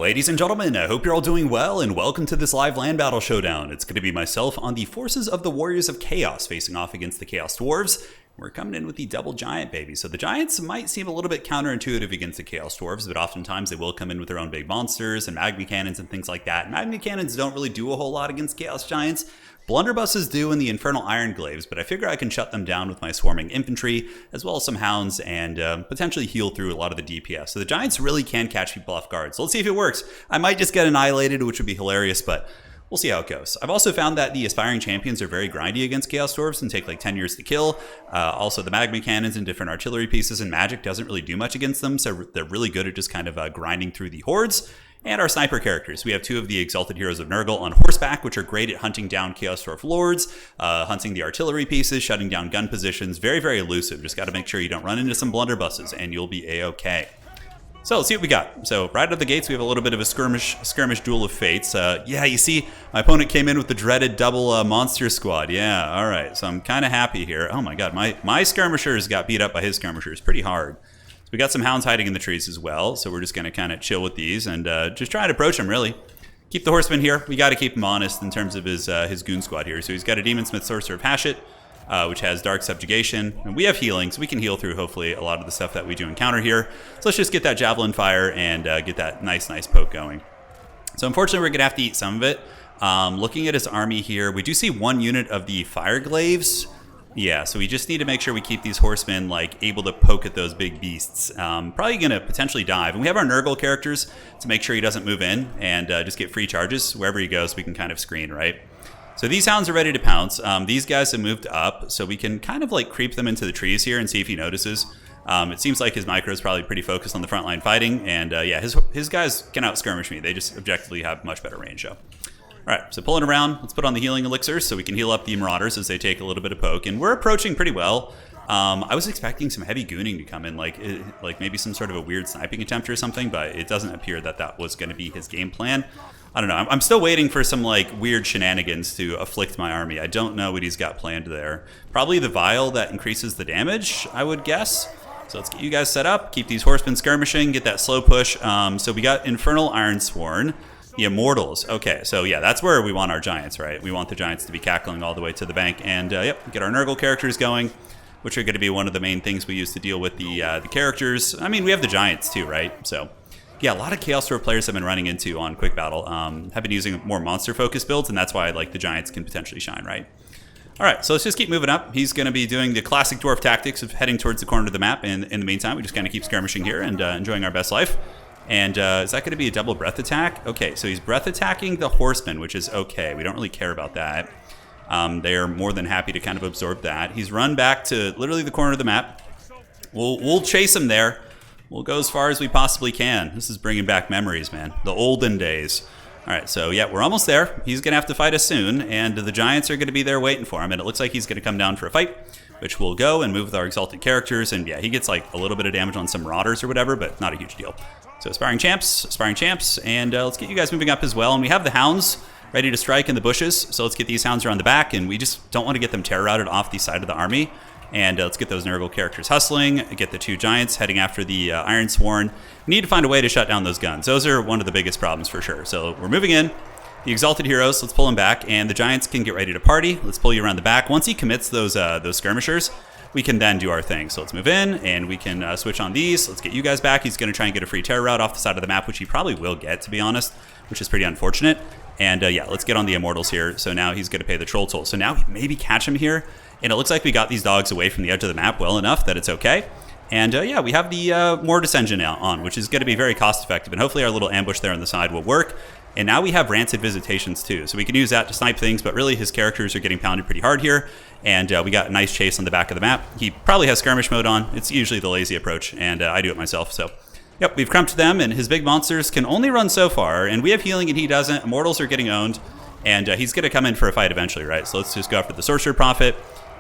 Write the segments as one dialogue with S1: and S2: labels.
S1: Ladies and gentlemen, I hope you're all doing well, and welcome to this live land battle showdown. It's going to be myself on the forces of the Warriors of Chaos facing off against the Chaos Dwarves. We're coming in with the double giant, baby. So the giants might seem a little bit counterintuitive against the Chaos Dwarves, but oftentimes they will come in with their own big monsters and magma cannons and things like that. Magma cannons don't really do a whole lot against Chaos Giants. Blunderbusses do in the Infernal Iron Glaives, but I figure I can shut them down with my swarming infantry, as well as some hounds, and potentially heal through a lot of the DPS. So the giants really can catch people off guard. So let's see if it works. I might just get annihilated, which would be hilarious, but we'll see how it goes. I've also found that the Aspiring Champions are very grindy against Chaos Dwarves and take like 10 years to kill. Also, the Magma Cannons and different artillery pieces and magic doesn't really do much against them, so they're really good at just kind of grinding through the hordes. And our sniper characters. We have two of the Exalted Heroes of Nurgle on horseback, which are great at hunting down Chaos Dwarf Lords, hunting the artillery pieces, shutting down gun positions. Very, very elusive. Just got to make sure you don't run into some blunderbusses, and you'll be A-okay. So let's see what we got. So right out of the gates, we have a little bit of a skirmish duel of fates. Yeah, you see, my opponent came in with the dreaded double monster squad. Yeah, all right. So I'm kind of happy here. Oh my god, my skirmishers got beat up by his skirmishers pretty hard. So we got some hounds hiding in the trees as well. So we're just going to kind of chill with these and just try and approach him, really. Keep the horseman here. We got to keep him honest in terms of his goon squad here. So he's got a Demon Smith Sorcerer of Hashut, which has Dark Subjugation. And we have healing, so we can heal through, hopefully, a lot of the stuff that we do encounter here. So let's just get that Javelin Fire and get that nice poke going. So unfortunately, we're going to have to eat some of it. Looking at his army here, we do see one unit of the Fire Glaives. Yeah, so we just need to make sure we keep these horsemen like able to poke at those big beasts. Probably going to potentially dive. And we have our Nurgle characters to make sure he doesn't move in and just get free charges. Wherever he goes, we can kind of screen, right? So these hounds are ready to pounce. These guys have moved up, so we can kind of like creep them into the trees here and see if he notices. It seems like his micro is probably pretty focused on the frontline fighting. And yeah, his guys can out-skirmish me. They just objectively have much better range, though. All right, so pulling around, let's put on the healing elixirs so we can heal up the Marauders as they take a little bit of poke. And we're approaching pretty well. I was expecting some heavy gooning to come in, like maybe some sort of a weird sniping attempt or something, but it doesn't appear that that was going to be his game plan. I don't know. I'm still waiting for some like weird shenanigans to afflict my army. I don't know what he's got planned there. Probably the vial that increases the damage, I would guess. So let's get you guys set up, keep these horsemen skirmishing, get that slow push. So we got Infernal Ironsworn. The Immortals. Okay, so yeah, that's where we want our giants, right? We want the giants to be cackling all the way to the bank, and yep, get our Nurgle characters going, which are going to be one of the main things we use to deal with the characters. I mean, we have the giants too, right? So yeah, a lot of Chaos Dwarf players have been running into on Quick Battle, have been using more monster-focused builds, and that's why like the giants can potentially shine, right? All right, so let's just keep moving up. He's going to be doing the classic dwarf tactics of heading towards the corner of the map, and in the meantime, we just kind of keep skirmishing here and enjoying our best life. And is that going to be a double breath attack? Okay, so he's breath attacking the horsemen, which is okay. We don't really care about that. They are more than happy to kind of absorb that. He's run back to literally the corner of the map. We'll chase him there. We'll go as far as we possibly can. This is bringing back memories, man. The olden days. All right, so yeah, we're almost there. He's going to have to fight us soon, and the giants are going to be there waiting for him. And it looks like he's going to come down for a fight, which we'll go and move with our exalted characters. And yeah, he gets like a little bit of damage on some marauders or whatever, but not a huge deal. So aspiring champs, and let's get you guys moving up as well. And we have the hounds ready to strike in the bushes, so let's get these hounds around the back, and we just don't want to get them terror routed off the side of the army. And let's get those Nurgle characters hustling, get the two giants heading after the Ironsworn. We need to find a way to shut down those guns. Those are one of the biggest problems for sure. So we're moving in. The Exalted Heroes, let's pull them back, and the giants can get ready to party. Let's pull you around the back. Once he commits those skirmishers, we can then do our thing. So let's move in, and we can switch on these. Let's get you guys back. He's going to try and get a free terror route off the side of the map, which he probably will get, to be honest, which is pretty unfortunate. And yeah, let's get on the Immortals here. So now he's going to pay the Troll Toll. So now we maybe catch him here, and it looks like we got these dogs away from the edge of the map well enough that it's okay. And yeah, we have the Mortis engine now on, which is going to be very cost-effective, and hopefully our little ambush there on the side will work. And now we have Rancid Visitations too, so we can use that to snipe things, but really his characters are getting pounded pretty hard here, and we got a nice chase on the back of the map. He probably has skirmish mode on. It's usually the lazy approach, and I do it myself, so yep, we've crumped them, and his big monsters can only run so far, and we have healing and he doesn't. Immortals are getting owned, and he's going to come in for a fight eventually, right? So let's just go after the Sorcerer Prophet,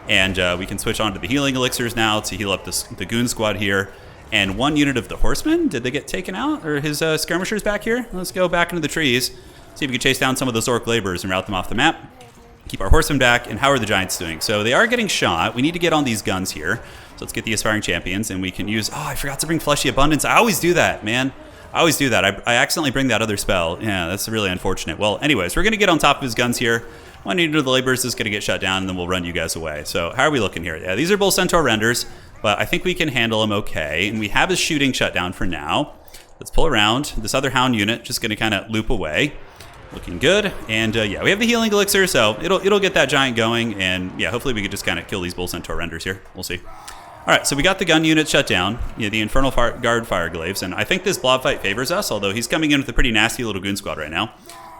S1: and we can switch on to the healing elixirs now to heal up the Goon squad here. And one unit of the horsemen, did they get taken out? Or his skirmishers back here? Let's go back into the trees, see if we can chase down some of those orc laborers and route them off the map. Keep our horsemen back. And how are the giants doing? So they are getting shot. We need to get on these guns here. So let's get the aspiring champions, and we can use... Oh, I forgot to bring Fleshy Abundance. I always do that, man. I always do that. I accidentally bring that other spell. Yeah, that's really unfortunate. Well, anyways, we're going to get on top of his guns here. One unit of the laborers is going to get shut down, and then we'll run you guys away. So how are we looking here? Yeah, these are both Centaur renders, but I think we can handle them okay. And we have his shooting shut down for now. Let's pull around. This other hound unit just going to kind of loop away. Looking good. And yeah, we have the healing elixir, so it'll get that giant going. And yeah, hopefully we can just kind of kill these bull Centaur renders here. We'll see. All right, so we got the gun unit shut down, the Infernal Guard Fireglaves, and I think this blob fight favors us, although he's coming in with a pretty nasty little goon squad right now.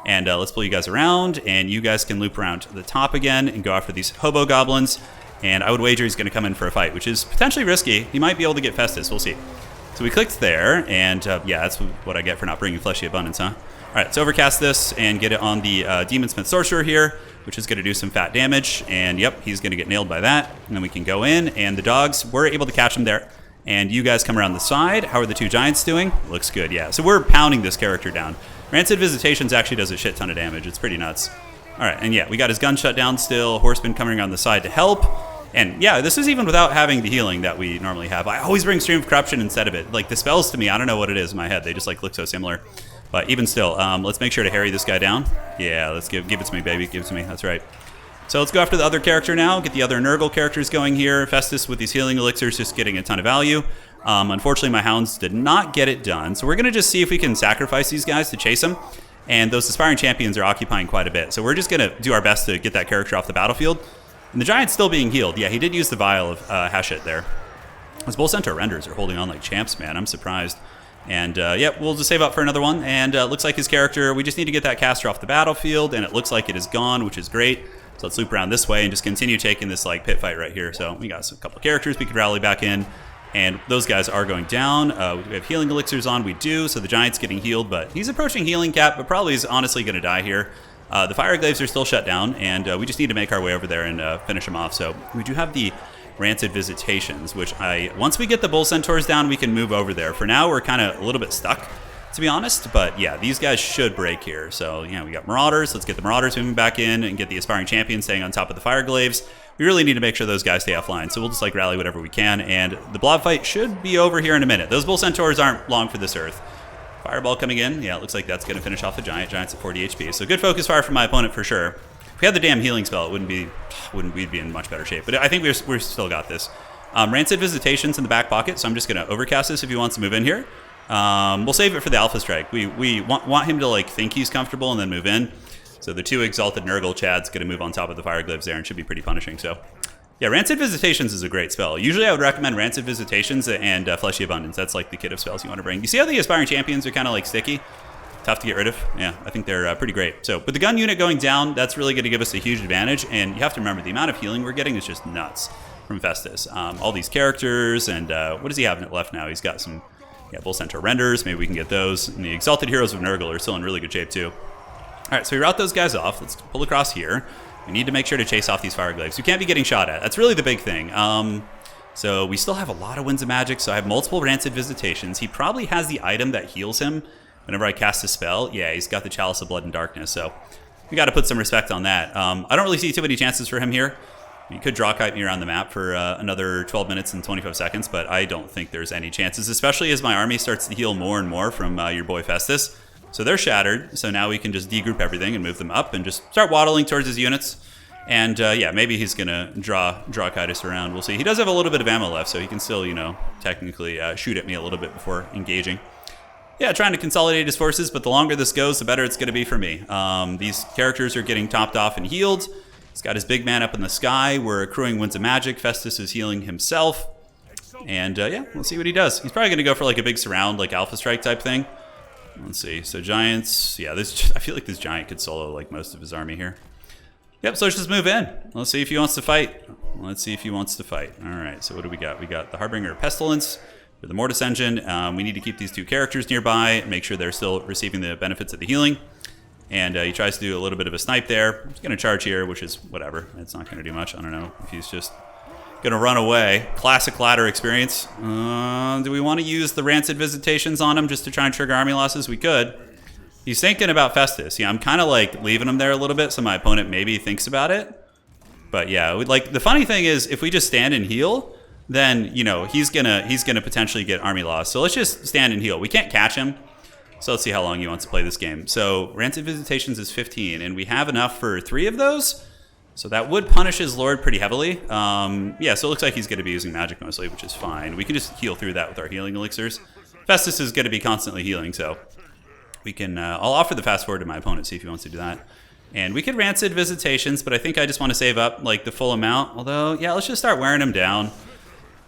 S1: And let's pull you guys around, and you guys can loop around to the top again and go after these hobo goblins. And I would wager he's going to come in for a fight, which is potentially risky. He might be able to get Festus. We'll see. So we clicked there, and yeah, that's what I get for not bringing Fleshy Abundance, huh? All right, let's overcast this and get it on the Demon Smith Sorcerer here, which is going to do some fat damage. And yep, he's going to get nailed by that. And then we can go in, and the dogs, we're able to catch them there. And you guys come around the side. How are the two giants doing? Looks good, yeah. So we're pounding this character down. Rancid Visitations actually does a shit ton of damage. It's pretty nuts. All right, and yeah, we got his gun shut down still. Horseman coming around the side to help. And yeah, this is even without having the healing that we normally have. I always bring Stream of Corruption instead of it. Like the spells to me, I don't know what it is in my head. They just like look so similar. But even still, let's make sure to harry this guy down. Yeah, let's give it to me, baby. Give it to me. That's right. So let's go after the other character now. Get the other Nurgle characters going here. Festus with these healing elixirs just getting a ton of value. Unfortunately, my hounds did not get it done. So we're going to just see if we can sacrifice these guys to chase them. And those aspiring champions are occupying quite a bit. So we're just going to do our best to get that character off the battlefield. And the giant's still being healed. Yeah, he did use the vial of Hashit there. Those Bull Centaur renders are holding on like champs, man. I'm surprised. And yeah, we'll just save up for another one. And looks like his character, we just need to get that caster off the battlefield. And it looks like it is gone, which is great. So let's loop around this way and just continue taking this like pit fight right here. So we got a couple characters we could rally back in. And those guys are going down. We have healing elixirs on. We do. So the giant's getting healed, but he's approaching healing cap, but probably is honestly going to die here. The Fireglaves are still shut down, and we just need to make our way over there and finish them off. So we do have the Rancid Visitations, which once we get the Bull Centaurs down, we can move over there. For now, we're kind of a little bit stuck, to be honest. But yeah, these guys should break here. So yeah, we got Marauders. Let's get the Marauders moving back in and get the Aspiring Champion staying on top of the Fireglaves. We really need to make sure those guys stay offline. So we'll just like rally whatever we can. And the blob fight should be over here in a minute. Those Bull Centaurs aren't long for this earth. Fireball coming in. Yeah, it looks like that's going to finish off the giant. Giant's at 40 HP. So good focus fire from my opponent for sure. If we had the damn healing spell, it wouldn't we'd be in much better shape. But I think we're still got this. Rancid Visitations in the back pocket. So I'm just going to overcast this if he wants to move in here. We'll save it for the Alpha Strike. We want him to like think he's comfortable and then move in. So the two Exalted Nurgle Chad's going to move on top of the Fireglaves there and should be pretty punishing. So yeah, Rancid Visitations is a great spell. Usually I would recommend Rancid Visitations and Fleshy Abundance. That's like the kit of spells you want to bring. You see how the Aspiring Champions are kind of like sticky? Tough to get rid of. Yeah, I think they're pretty great. So with the gun unit going down, that's really going to give us a huge advantage. And you have to remember, the amount of healing we're getting is just nuts from Festus. All these characters, and what does he have left now? He's got some Bull Centaur renders. Maybe we can get those. And the Exalted Heroes of Nurgle are still in really good shape too. All right, so we route those guys off. Let's pull across here. We need to make sure to chase off these Fireglaves. We can't be getting shot at. That's really the big thing. So we still have a lot of Winds of Magic, so I have multiple Rancid Visitations. He probably has the item that heals him whenever I cast a spell. Yeah, he's got the Chalice of Blood and Darkness, so we got to put some respect on that. I don't really see too many chances for him here. He could draw kite me around the map for another 12 minutes and 25 seconds, but I don't think there's any chances, especially as my army starts to heal more and more from your boy Festus. So they're shattered, so now we can just degroup everything and move them up and just start waddling towards his units. And yeah, maybe he's going to draw kite us around. We'll see. He does have a little bit of ammo left, so he can still, technically shoot at me a little bit before engaging. Yeah, trying to consolidate his forces, but the longer this goes, the better it's going to be for me. These characters are getting topped off and healed. He's got his big man up in the sky. We're accruing Winds of Magic. Festus is healing himself. And yeah, we'll see what he does. He's probably going to go for like a big surround, like Alpha Strike type thing. Let's see. So giants. Yeah, I feel like this giant could solo like most of his army here. Yep, so let's just move in. Let's see if he wants to fight. Let's see if he wants to fight. All right, so what do we got? We got the Harbinger of Pestilence for the Mortis Engine. We need to keep these two characters nearby and make sure they're still receiving the benefits of the healing. And he tries to do a little bit of a snipe there. He's going to charge here, which is whatever. It's not going to do much. I don't know if he's just going to run away. Classic ladder experience. Do we want to use the Rancid Visitations on him just to try and trigger army losses? We could. He's thinking about Festus. Yeah, I'm kind of like leaving him there a little bit so my opponent maybe thinks about it. But yeah, like the funny thing is if we just stand and heal, then he's gonna potentially get army loss. So let's just stand and heal. We can't catch him. So let's see how long he wants to play this game. So Rancid Visitations is 15, and we have enough for 3 of those. So that would punish his Lord pretty heavily. Yeah, so it looks like he's going to be using magic mostly, which is fine. We can just heal through that with our healing elixirs. Festus is going to be constantly healing, so we can... I'll offer the fast forward to my opponent, see if he wants to do that. And we could Rancid Visitations, but I think I just want to save up like the full amount. Although, yeah, let's just start wearing him down.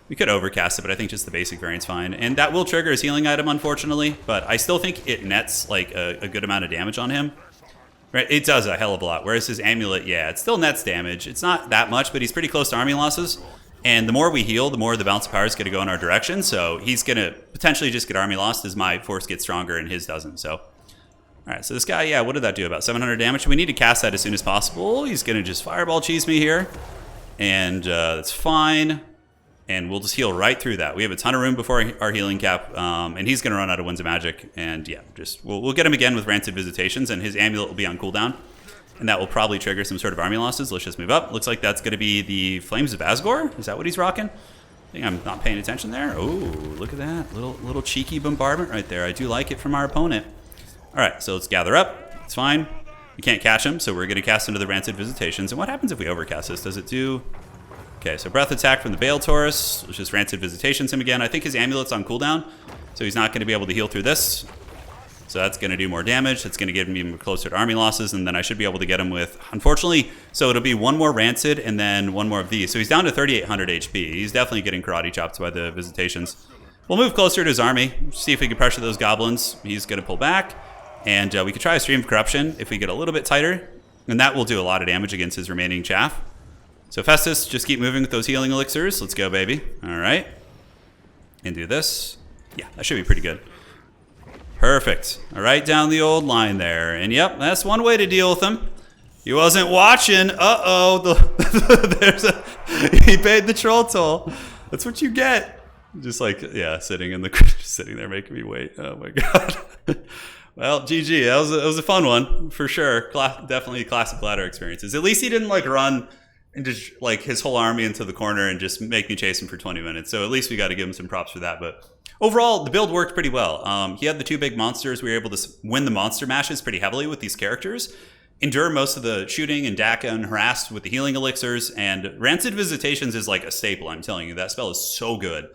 S1: We could overcast it, but I think just the basic variant's fine. And that will trigger his healing item, unfortunately. But I still think it nets like a good amount of damage on him. Right, it does a hell of a lot. Whereas his amulet, yeah, it still nets damage. It's not that much, but he's pretty close to army losses. And the more we heal, the more the balance of power is going to go in our direction. So he's going to potentially just get army lost as my force gets stronger and his doesn't. So, all right, so this guy, yeah, what did that do? About 700 damage. We need to cast that as soon as possible. He's going to just fireball cheese me here. And that's fine. And we'll just heal right through that. We have a ton of room before our healing cap, and he's going to run out of Winds of Magic. And yeah, just we'll get him again with Rancid Visitations, and his amulet will be on cooldown. And that will probably trigger some sort of army losses. Let's just move up. Looks like that's going to be the Flames of Asgore. Is that what he's rocking? I think I'm not paying attention there. Oh, look at that. Little cheeky bombardment right there. I do like it from our opponent. All right, so let's gather up. It's fine. We can't catch him, so we're going to cast into the Rancid Visitations. And what happens if we overcast this? Does it do... Okay, so Breath Attack from the Bale Taurus. Let's just Rancid Visitations him again. I think his amulet's on cooldown, so he's not going to be able to heal through this. So that's going to do more damage. That's going to get him closer to army losses, and then I should be able to get him with, unfortunately, so it'll be one more Rancid and then one more of these. So he's down to 3,800 HP. He's definitely getting karate chopped by the Visitations. We'll move closer to his army, see if we can pressure those goblins. He's going to pull back, and we could try a Stream of Corruption if we get a little bit tighter, and that will do a lot of damage against his remaining chaff. So Festus, just keep moving with those healing elixirs. Let's go, baby. All right. And do this. Yeah, that should be pretty good. Perfect. All right, down the old line there. And yep, that's one way to deal with him. He wasn't watching. Uh-oh. He paid the troll toll. That's what you get. Just like, yeah, sitting there making me wait. Oh, my God. Well, GG. That was a fun one, for sure. Definitely classic ladder experiences. At least he didn't, like, run... and just like his whole army into the corner and just make me chase him for 20 minutes. So at least we got to give him some props for that. But overall, the build worked pretty well. He had the 2 big monsters. We were able to win the monster mashes pretty heavily with these characters. Endure most of the shooting and DACA and harassed with the healing elixirs. And Rancid Visitations is like a staple, I'm telling you. That spell is so good.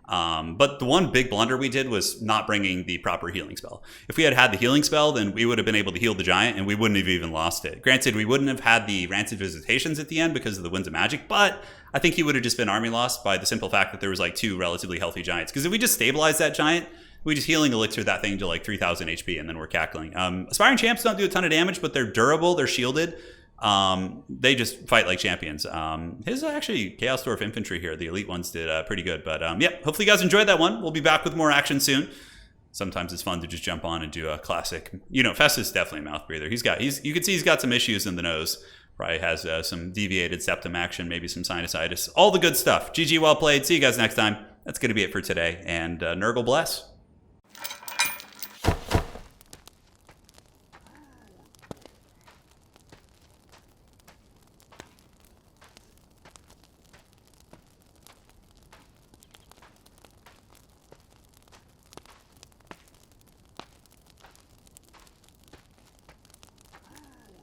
S1: But the one big blunder we did was not bringing the proper healing spell. If we had had the healing spell, then we would have been able to heal the giant and we wouldn't have even lost it. Granted, we wouldn't have had the Rancid Visitations at the end because of the Winds of Magic, but I think he would have just been army lost by the simple fact that there was like 2 relatively healthy giants. Because if we just stabilize that giant, we just healing elixir that thing to like 3,000 HP and then we're cackling. Aspiring champs don't do a ton of damage, but they're durable, they're shielded. They just fight like champions. His actually Chaos Dwarf infantry here, the elite ones did pretty good. But yeah, hopefully you guys enjoyed that one. We'll be back with more action soon. Sometimes it's fun to just jump on and do a classic. You know, Festus is definitely a mouth breather. You can see he's got some issues in the nose. Probably has some deviated septum action, maybe some sinusitis. All the good stuff. GG, well played. See you guys next time. That's going to be it for today. And Nurgle bless.